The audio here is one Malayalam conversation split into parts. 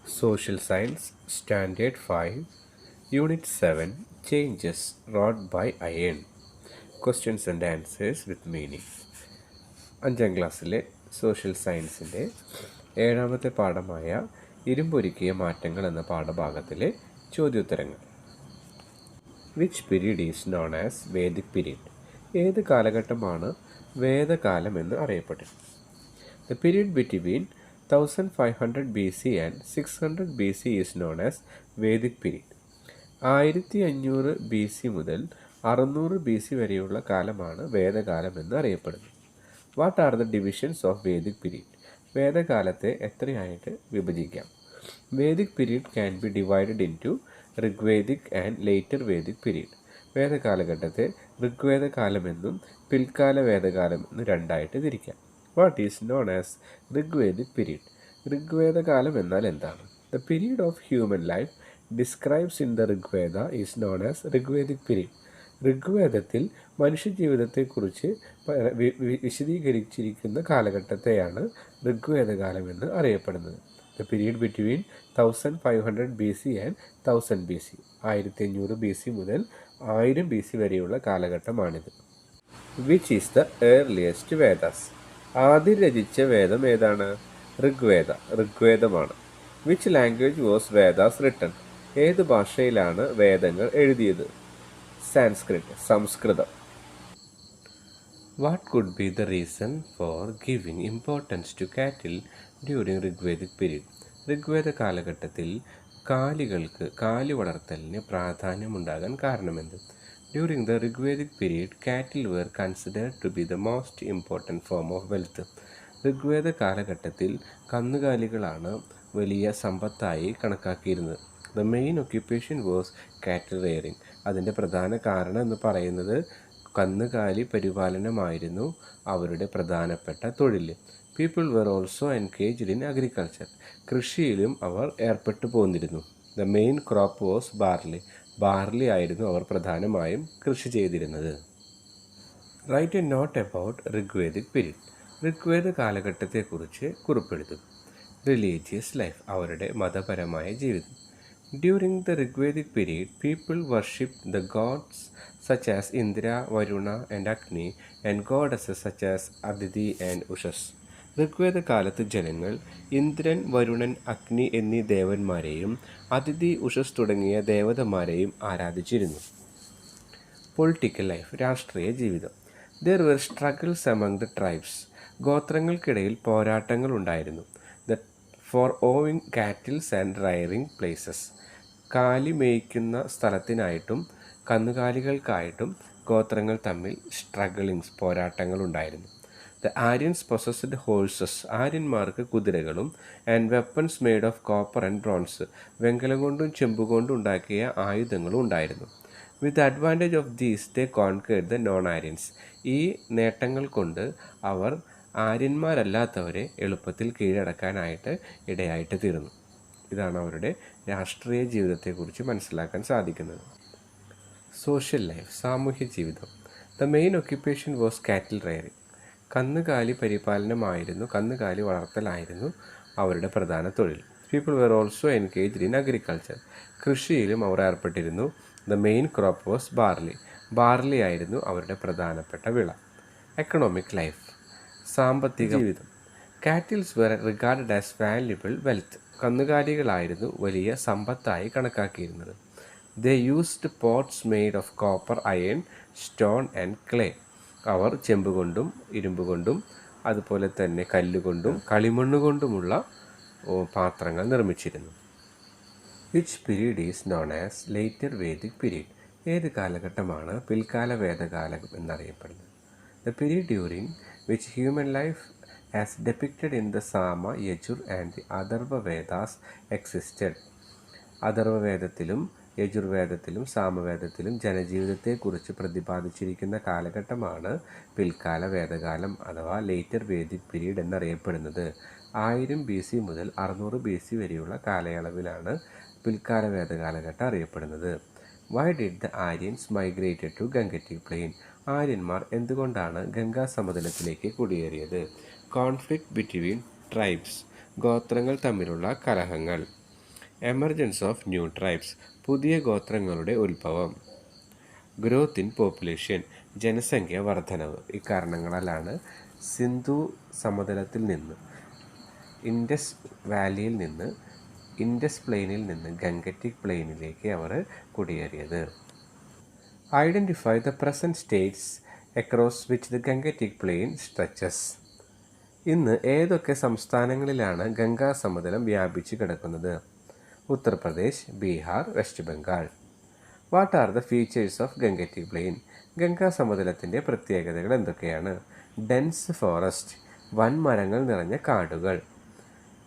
Social Science, Standard 5, Unit 7, Changes wrought by Iron. Questions and answers with meaning. അഞ്ചാം ക്ലാസ്സിലെ സോഷ്യൽ സയൻസിൻ്റെ ഏഴാമത്തെ പാഠമായ ഇരുമ്പൊരുക്കിയ മാറ്റങ്ങൾ എന്ന പാഠഭാഗത്തിലെ ചോദ്യോത്തരങ്ങൾ. Which period is known as Vedic period? ഏത് കാലഘട്ടമാണ് വേദകാലം എന്ന് അറിയപ്പെട്ടത്? The period between 1500 BC and 600 BC is known as Vedic period. 1500 BC മുതൽ 600 BC വരെയുള്ള കാലമാണ് വേദകാലം എന്ന് അറിയപ്പെടുന്നത്. What are the divisions of Vedic period? വേദകാലത്തെ എത്രയായിട്ട് വിഭജിക്കാം? Vedic period can be divided into Rigvedic and later Vedic period. വേദകാലഘട്ടത്തെ ഋഗ്വേദ കാലമെന്നും പിൽക്കാല വേദകാലം എന്നും രണ്ടായിട്ട് തിരിക്കാം. What is known as Rigvedic period? ഋഗ്വേദ കാലം എന്നാൽ എന്താണ്? The period of human life describes in the Rigveda is known as Rigvedic period. ഋഗ്വേദത്തിൽ മനുഷ്യജീവിതത്തെക്കുറിച്ച് വിശദീകരിച്ചിരിക്കുന്ന കാലഘട്ടത്തെയാണ് ഋഗ്വേദകാലം എന്ന് അറിയപ്പെടുന്നത്. The period between 1500 BC and 1000 BC, 1500 BC മുതൽ 1000 BC വരെയുള്ള കാലഘട്ടമാണിത്. Which is the earliest Vedas? ആദ്യം രചിച്ച വേദം ഏതാണ്? ഋഗ്വേദമാണ്. Which language was Vedas written? ഏത് ഭാഷയിലാണ് വേദങ്ങൾ എഴുതിയത്? സംസ്കൃതം. What could be the reason for giving importance to cattle during Rigvedic period? ഋഗ്വേദ കാലഘട്ടത്തിൽ കാലി വളർത്തലിന് പ്രാധാന്യമുണ്ടാകാൻ കാരണമെന്ത്? During the Rigvedic period cattle were considered to be the most important form of wealth. ഋഗ്വേദ കാലഘട്ടത്തിൽ കന്നുകാലികളാണ് വലിയ സമ്പത്തായി കണക്കാക്കിയിരുന്നത്. ദ മെയിൻ ഒക്യുപ്പേഷൻ വാസ് കാറ്റിൽ റെയറിങ്. അതിൻ്റെ പ്രധാന കാരണം എന്ന് പറയുന്നത് കന്നുകാലി പരിപാലനമായിരുന്നു അവരുടെ പ്രധാനപ്പെട്ട തൊഴിൽ. People were also engaged in agriculture. കൃഷിയിലും അവർ ഏർപ്പെട്ടു പോന്നിരുന്നു. The main crop was barley ആയിരുന്നു അവർ പ്രധാനമായും കൃഷി ചെയ്തിരുന്നത്. Write a note about Rigvedic period. ഋഗ്വേദ കാലഘട്ടത്തെക്കുറിച്ച് കുറിപ്പെഴുതും. റിലീജിയസ് ലൈഫ്, അവരുടെ മതപരമായ ജീവിതം. During the Rigvedic period people worship the gods such as Indra, Varuna and Agni and goddesses such as Aditi and Ushas. ഋഗ്വേദ കാലത്ത് ജനങ്ങൾ ഇന്ദ്രൻ, വരുണൻ, അഗ്നി എന്നീ ദേവന്മാരെയും അതിഥി, ഉഷസ് തുടങ്ങിയ ദേവതമാരെയും ആരാധിച്ചിരുന്നു. പൊളിറ്റിക്കൽ ലൈഫ്, രാഷ്ട്രീയ ജീവിതം. There were struggles among the tribes. ഗോത്രങ്ങൾക്കിടയിൽ പോരാട്ടങ്ങൾ ഉണ്ടായിരുന്നു. For owing cattles and rearing places. കാലി മേയ്ക്കുന്ന സ്ഥലത്തിനായിട്ടും കന്നുകാലികൾക്കായിട്ടും ഗോത്രങ്ങൾ തമ്മിൽ പോരാട്ടങ്ങൾ ഉണ്ടായിരുന്നു. The Aryans possessed horses. ആര്യന്മാർക്ക് കുതിരകളും and weapons made of copper and bronze. വെങ്കലം കൊണ്ടും ചെമ്പുകൊണ്ടും ഉണ്ടാക്കിയ ആയുധങ്ങളും ഉണ്ടായിരുന്നു. With advantage of these they conquered the non Aryans. ഈ നേട്ടങ്ങൾ കൊണ്ട് അവർ ആര്യന്മാരല്ലാത്തവരെ എളുപ്പത്തിൽ കീഴടക്കാനായിട്ട് ഇടയായിട്ട് തീർന്നു. ഇതാണ് അവരുടെ രാഷ്ട്രീയ ജീവിതത്തെക്കുറിച്ച് മനസ്സിലാക്കാൻ സാധിക്കുന്നത്. സോഷ്യൽ ലൈഫ്, സാമൂഹ്യ ജീവിതം. The main occupation was cattle rearing. കന്നുകാലി വളർത്തലായിരുന്നു അവരുടെ പ്രധാന തൊഴിൽ. People were also engaged in agriculture. കൃഷിയിലും അവർ ഏർപ്പെട്ടിരുന്നു. The main crop was barley ആയിരുന്നു അവരുടെ പ്രധാനപ്പെട്ട വിള. എക്കണോമിക് ലൈഫ്, സാമ്പത്തിക ജീവിതം. Cattles were regarded as valuable wealth. കന്നുകാലികളായിരുന്നു വലിയ സമ്പത്തായി കണക്കാക്കിയിരുന്നത്. They used pots made of copper, iron, stone and clay. അവർ ചെമ്പുകൊണ്ടും ഇരുമ്പുകൊണ്ടും അതുപോലെ തന്നെ കല്ലുകൊണ്ടും കളിമണ്ണുകൊണ്ടുമുള്ള പാത്രങ്ങൾ നിർമ്മിച്ചിരുന്നു. Which period is known as later Vedic period? ഏത് കാലഘട്ടമാണ് പിൽക്കാല വേദകാലം എന്നറിയപ്പെടുന്നത്? The period during which human life as depicted in the Sama, Yajur and the Atharva Vedas existed. അഥർവവേദത്തിലും യജുർവേദത്തിലും സാമവേദത്തിലും ജനജീവിതത്തെക്കുറിച്ച് പ്രതിപാദിച്ചിരിക്കുന്ന കാലഘട്ടമാണ് പിൽക്കാല വേദകാലം അഥവാ ലേറ്റർ വേദിക് പീരീഡ് എന്നറിയപ്പെടുന്നത്. 1000 BC മുതൽ 600 BC വരെയുള്ള കാലയളവിലാണ് പിൽക്കാല വേദകാലഘട്ടം അറിയപ്പെടുന്നത്. Why did the Aryans migrated to Gangetic plain? ആര്യന്മാർ എന്തുകൊണ്ടാണ് ഗംഗാ സമതലത്തിലേക്ക് കുടിയേറിയത്? കോൺഫ്ലിക്റ്റ് ബിറ്റ്വീൻ ട്രൈബ്സ്, ഗോത്രങ്ങൾ തമ്മിലുള്ള കലഹങ്ങൾ. എമർജൻസ് ഓഫ് ന്യൂ ട്രൈബ്സ്, പുതിയ ഗോത്രങ്ങളുടെ ഉത്ഭവം. ഗ്രോത്ത് ഇൻ പോപ്പുലേഷൻ, ജനസംഖ്യ വർധനവ്. ഇക്കാരണങ്ങളാലാണ് സിന്ധു സമതലത്തിൽ നിന്ന്, ഇൻഡസ് വാലിയിൽ നിന്ന്, ഇൻഡസ് പ്ലെയിനിൽ നിന്ന് ഗംഗറ്റിക് പ്ലെയിനിലേക്ക് അവർ കുടിയേറിയത്. Identify the present states across which the Gangetic plain stretches. ഇന്ന് ഏതൊക്കെ സംസ്ഥാനങ്ങളിലാണ് ഗംഗാ സമതലം വ്യാപിച്ചു കിടക്കുന്നത്? Uttar Pradesh, Bihar, West Bengal. What are the features of Gangetic plain? Ganga സമതലത്തിൻ്റെ പ്രത്യേകതകൾ എന്തൊക്കെയാണ്? ഡെൻസ് ഫോറസ്റ്റ്, വൻമരങ്ങൾ നിറഞ്ഞ കാടുകൾ.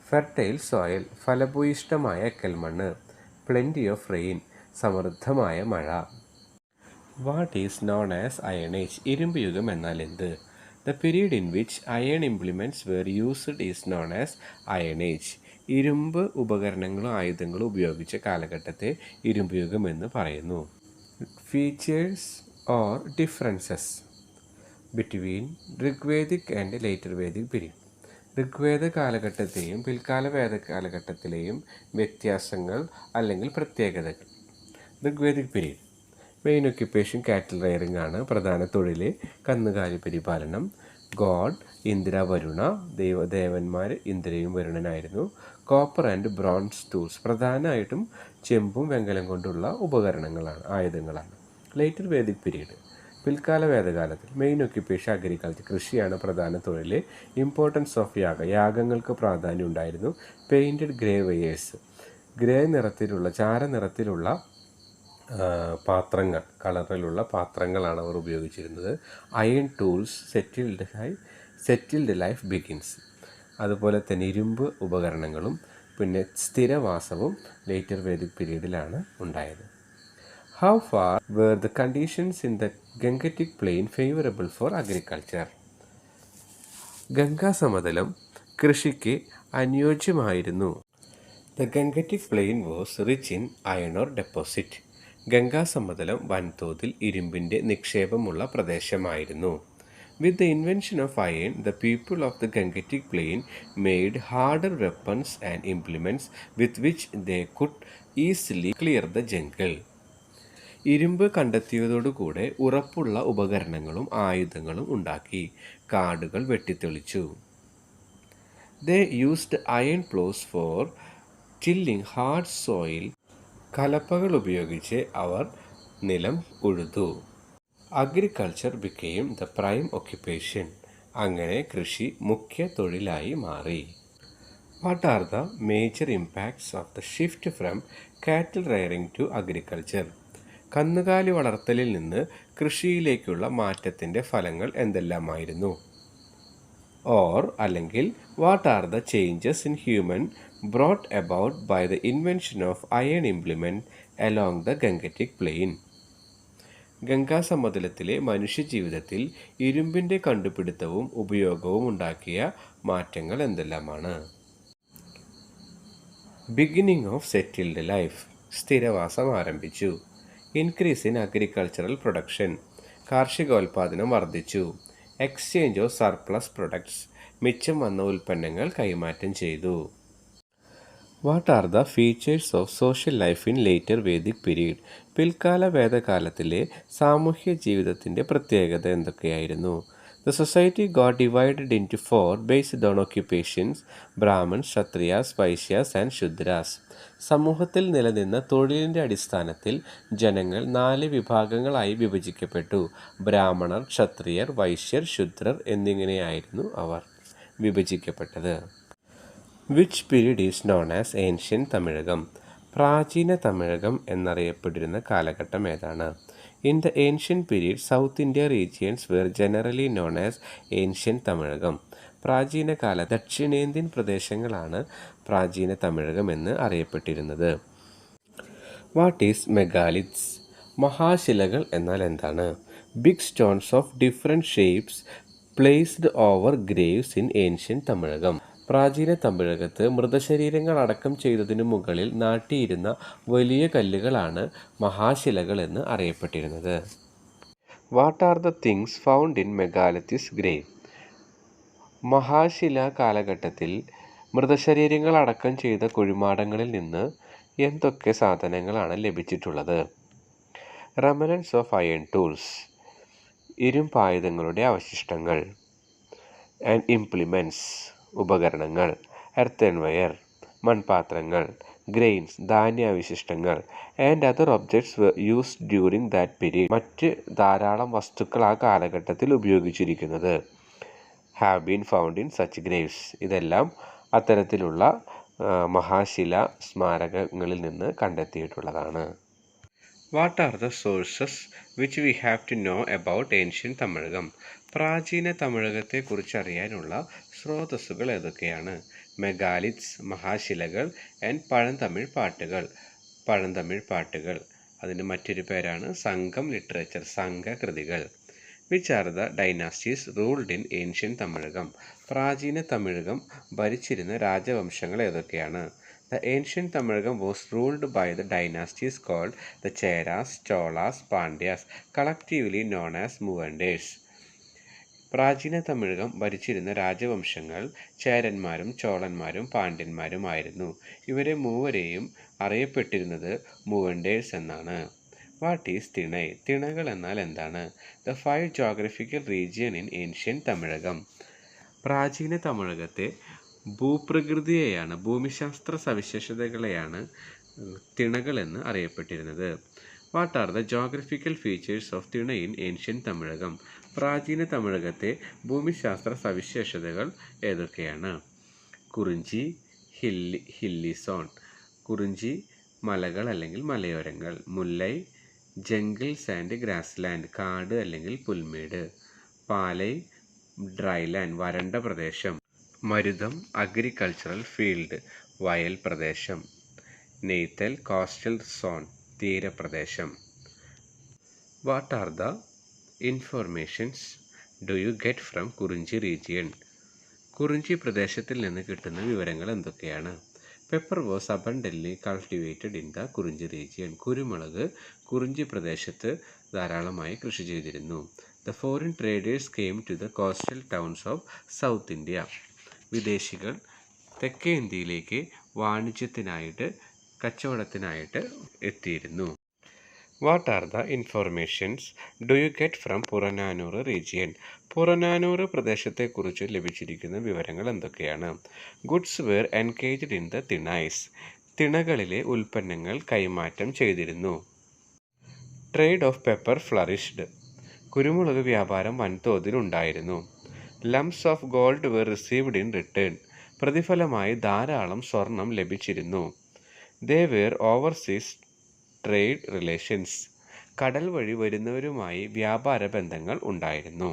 ഫെർട്ടൈൽ സോയിൽ, ഫലഭൂയിഷ്ഠമായ എക്കൽമണ്ണ്. പ്ലെൻറ്റി ഓഫ് റെയിൻ, സമൃദ്ധമായ മഴ. What is known as iron age? ഇരുമ്പ് യുഗം എന്നാൽ എന്ത്? The period in which iron implements were used is known as iron age. ഇരുമ്പ് ഉപകരണങ്ങളും ആയുധങ്ങളും ഉപയോഗിച്ച കാലഘട്ടത്തെ ഇരുമ്പ് യുഗം എന്ന് പറയുന്നു. Features or differences between Rigvedic and later Vedic period. ഋഗ്വേദ കാലഘട്ടത്തെയും പിൽക്കാല വേദ കാലഘട്ടത്തിലെയും വ്യത്യാസങ്ങൾ അല്ലെങ്കിൽ പ്രത്യേകതകൾ. Rigvedic period, main occupation cattle rearing ആണ്. പ്രധാന തൊഴിൽ കന്നുകാലി പരിപാലനം. ഗോഡ് ഇന്ദ്ര വരുണ, ദേവന്മാർ ഇന്ദ്രയും വരുണനായിരുന്നു. കോപ്പർ ആൻഡ് ബ്രോൺസ് ടൂൾസ്, പ്രധാനമായിട്ടും ചെമ്പും വെങ്കലം കൊണ്ടുള്ള ഉപകരണങ്ങളാണ്, ആയുധങ്ങളാണ്. ലേറ്റർ വേദിക് പീരീഡ്, പിൽക്കാല വേദകാലത്തിൽ മെയിൻ ഒക്യുപ്പേഷൻ അഗ്രികൾച്ചർ, കൃഷിയാണ് പ്രധാന തൊഴിൽ. ഇമ്പോർട്ടൻസ് ഓഫ് യാഗങ്ങൾക്ക് പ്രാധാന്യം ഉണ്ടായിരുന്നു. പെയിൻറ്റഡ് ഗ്രേ വെയേഴ്സ്, ഗ്രേ നിറത്തിലുള്ള ചാരനിറത്തിലുള്ള പാത്രങ്ങൾ, കളറിലുള്ള പാത്രങ്ങളാണ് അവർ ഉപയോഗിച്ചിരുന്നത്. Iron tools, settled life begins. അതുപോലെ തന്നെ ഇരുമ്പ് ഉപകരണങ്ങളും പിന്നെ സ്ഥിരവാസവും ലേറ്റർ വേദിക് പീരീഡിലാണ് ഉണ്ടായത്. How far were the conditions in the Gangetic plain favourable for agriculture? Ganga സമതലം കൃഷിക്ക് അനുയോജ്യമായിരുന്നു. The Gangetic plain was rich in iron ore deposit. Ganga സമതലം വൻതോതിൽ ഇരുമ്പിൻ്റെ നിക്ഷേപമുള്ള പ്രദേശമായിരുന്നു. With the invention of iron, the people of the Gangetic plain made harder weapons and implements with which they could easily clear the jungle. ഇരുമ്പ് കണ്ടെത്തിയതോടുകൂടെ ഉറപ്പുള്ള ഉപകരണങ്ങളും ആയുധങ്ങളും ഉണ്ടാക്കി കാടുകൾ വെട്ടിത്തെളിച്ചു. They used iron പ്ലോസ് for tilling hard soil. കലപ്പകൾ ഉപയോഗിച്ച് അവർ നിലം ഉഴുതു. Agriculture became the prime occupation. അങ്ങനെ കൃഷി മുഖ്യ തൊഴിലായി മാറി. What are the major impacts of the shift from cattle rearing to agriculture? കന്നുകാലി വളർത്തലിൽ നിന്ന് കൃഷിയിലേക്കുള്ള മാറ്റത്തിൻ്റെ ഫലങ്ങൾ എന്തെല്ലാമായിരുന്നു? ഓർ അല്ലെങ്കിൽ what are the changes in human brought about by the invention of iron implement along the Gangetic Plain? Ganga സമതലത്തിലെ മനുഷ്യജീവിതത്തിൽ ഇരുമ്പിൻ്റെ കണ്ടുപിടുത്തവും ഉപയോഗവും ഉണ്ടാക്കിയ മാറ്റങ്ങൾ എന്തെല്ലാമാണ്? ബിഗിനിങ് ഓഫ് സെറ്റിൽഡ് ലൈഫ്, സ്ഥിരവാസം ആരംഭിച്ചു. ഇൻക്രീസ് ഇൻ അഗ്രികൾച്ചറൽ പ്രൊഡക്ഷൻ, കാർഷികോൽപാദനം വർദ്ധിച്ചു. എക്സ്ചേഞ്ച് ഓഫ് സർപ്ലസ് പ്രൊഡക്ട്സ്, മിച്ചം വന്ന ഉൽപ്പന്നങ്ങൾ കൈമാറ്റം ചെയ്തു. What are the features of social life in later Vedic period? പിൽക്കാല വേദകാലത്തിലെ സാമൂഹ്യ ജീവിതത്തിൻ്റെ പ്രത്യേകത എന്തൊക്കെയായിരുന്നു? The society got divided into 4 based on occupations: Brahmans, Kshatriyas, Vaishyas and Shudras. സമൂഹത്തിൽ നിലനിന്ന തൊഴിലിൻ്റെ അടിസ്ഥാനത്തിൽ ജനങ്ങൾ 4 വിഭാഗങ്ങളായി വിഭജിക്കപ്പെട്ടു. ബ്രാഹ്മണർ, ക്ഷത്രിയർ, വൈശ്യർ, ശൂദ്രർ എന്നിങ്ങനെയായിരുന്നു അവർ വിഭജിക്കപ്പെട്ടത്. Which period is known as ancient Tamilakam? പ്രാചീന തമിഴകം എന്നറിയപ്പെട്ടിരുന്ന കാലഘട്ടം ഏതാണ്? In the ancient period, South India regions were generally known as ancient Tamilakam. പ്രാചീന കാല ദക്ഷിണേന്ത്യൻ പ്രദേശങ്ങളാണ് പ്രാചീന തമിഴകം എന്ന് അറിയപ്പെട്ടിരുന്നത്. What is മെഗാലിത്സ്? മഹാശിലകൾ എന്നാൽ എന്താണ്? Big stones of different shapes placed over graves in ancient Tamilakam. പ്രാചീന തമിഴകത്ത് മൃതശരീരങ്ങൾ അടക്കം ചെയ്തതിനു മുകളിൽ നാട്ടിയിരുന്ന വലിയ കല്ലുകളാണ് മഹാശിലകൾ എന്ന് അറിയപ്പെട്ടിരുന്നത്. What are the things found in megalithic grave? മഹാശില കാലഘട്ടത്തിൽ മൃതശരീരങ്ങൾ അടക്കം ചെയ്ത കുഴിമാടങ്ങളിൽ നിന്ന് എന്തൊക്കെ സാധനങ്ങളാണ് ലഭിച്ചിട്ടുള്ളത്? റെമനൻസ് ഓഫ് അയൺ ടൂൾസ്, ഇരുമ്പായുധങ്ങളുടെ അവശിഷ്ടങ്ങൾ. ആൻഡ് ഇംപ്ലിമെൻറ്റ്സ്, ഉപകരണങ്ങൾ. എർത്തൻവെയർ, മൺപാത്രങ്ങൾ. ഗ്രെയിൻസ്, ധാന്യാവശിഷ്ടങ്ങൾ. And other objects used during that period, മറ്റ് ധാരാളം വസ്തുക്കൾ ആ കാലഘട്ടത്തിൽ ഉപയോഗിച്ചിരിക്കുന്നത്. Have been found in such graves, ഇതെല്ലാം അത്തരത്തിലുള്ള മഹാശില സ്മാരകങ്ങളിൽ നിന്ന് കണ്ടെത്തിയിട്ടുള്ളതാണ്. What are the sources which we have to know about ancient Tamilakam? പ്രാചീന തമിഴകത്തെക്കുറിച്ച് അറിയാനുള്ള സ്രോതസ്സുകൾ ഏതൊക്കെയാണ്? മെഗാലിത്സ്, മഹാശിലകൾ. ആൻഡ് പഴന്തമിഴ് പാട്ടുകൾ. അതിൻ്റെ മറ്റൊരു പേരാണ് സംഘം ലിറ്ററേച്ചർ, സംഘകൃതികൾ. Which are the dynasties ruled in ancient Tamilakam? പ്രാചീന തമിഴകം ഭരിച്ചിരുന്ന രാജവംശങ്ങൾ ഏതൊക്കെയാണ്? The ancient Tamilagam was ruled by the dynasties called the Cheras, Cholas, Pandyas, collectively known as Moondes. പ്രാചീന തമിഴകം ഭരിച്ചിരുന്ന രാജവംശങ്ങൾ ചേരന്മാരും ചോളന്മാരും പാണ്ഡ്യന്മാരുമായിരുന്നു. ഇവരെ മൂവരെയും അറിയപ്പെട്ടിരുന്നത് മൂവണ്ടേഴ്സ് എന്നാണ്. What is Tinai? തിണകൾ എന്നാൽ എന്താണ്? The 5 geographical region in ancient Tamilakam. പ്രാചീന തമിഴകത്തെ ഭൂപ്രകൃതിയെയാണ്, ഭൂമിശാസ്ത്ര സവിശേഷതകളെയാണ് തിണകൾ എന്ന് അറിയപ്പെട്ടിരുന്നത്. What are the geographical features of Thinai in ancient Tamilakam? പ്രാചീന തമിഴകത്തെ ഭൂമിശാസ്ത്ര സവിശേഷതകൾ ഏതൊക്കെയാണ്? കുറിഞ്ചി, ഹില്ലി സോൺ. കുറിഞ്ചി മലകൾ അല്ലെങ്കിൽ മലയോരങ്ങൾ. Mullai, jungles and grassland, കാട് അല്ലെങ്കിൽ പുൽമേട്. പാലൈ, ഡ്രൈലാൻഡ്, വരണ്ട പ്രദേശം. മരുതം, അഗ്രികൾച്ചറൽ ഫീൽഡ്, വയൽ പ്രദേശം. നെയ്തൽ, കോസ്റ്റൽ സോൺ, തീരപ്രദേശം. What are the informations do you get from Kurinji region? Kurinji പ്രദേശത്തിൽ നിന്ന് കിട്ടുന്ന വിവരങ്ങൾ എന്തൊക്കെയാണ്? Pepper was abundantly cultivated in the Kurinji region. കുരുമുളക് കുറിഞ്ചി പ്രദേശത്ത് ധാരാളമായി കൃഷി ചെയ്തിരുന്നു. The foreign traders came to the coastal towns of South India. വിദേശികൾ തെക്കേ ഇന്ത്യയിലേക്ക് വാണിജ്യത്തിനായിട്ട്, കച്ചവടത്തിനായിട്ട് എത്തിയിരുന്നു. What are the informations do you get from Purananuru region? Purananuru പ്രദേശത്തെക്കുറിച്ച് ലഭിച്ചിരിക്കുന്ന വിവരങ്ങൾ എന്തൊക്കെയാണ്? Goods were engaged in the Thinais. തിണകളിലെ ഉൽപ്പന്നങ്ങൾ കൈമാറ്റം ചെയ്തിരുന്നു. Trade of pepper flourished. കുരുമുളക് വ്യാപാരം വൻതോതിൽ ഉണ്ടായിരുന്നു. Lumps of gold were received in return. പ്രതിഫലമായി ധാരാളം സ്വർണം ലഭിച്ചിരുന്നു. They were overseas trade relations. കടൽ വഴി വരുന്നവരുമായി വ്യാപാര ബന്ധങ്ങൾ ഉണ്ടായിരുന്നു.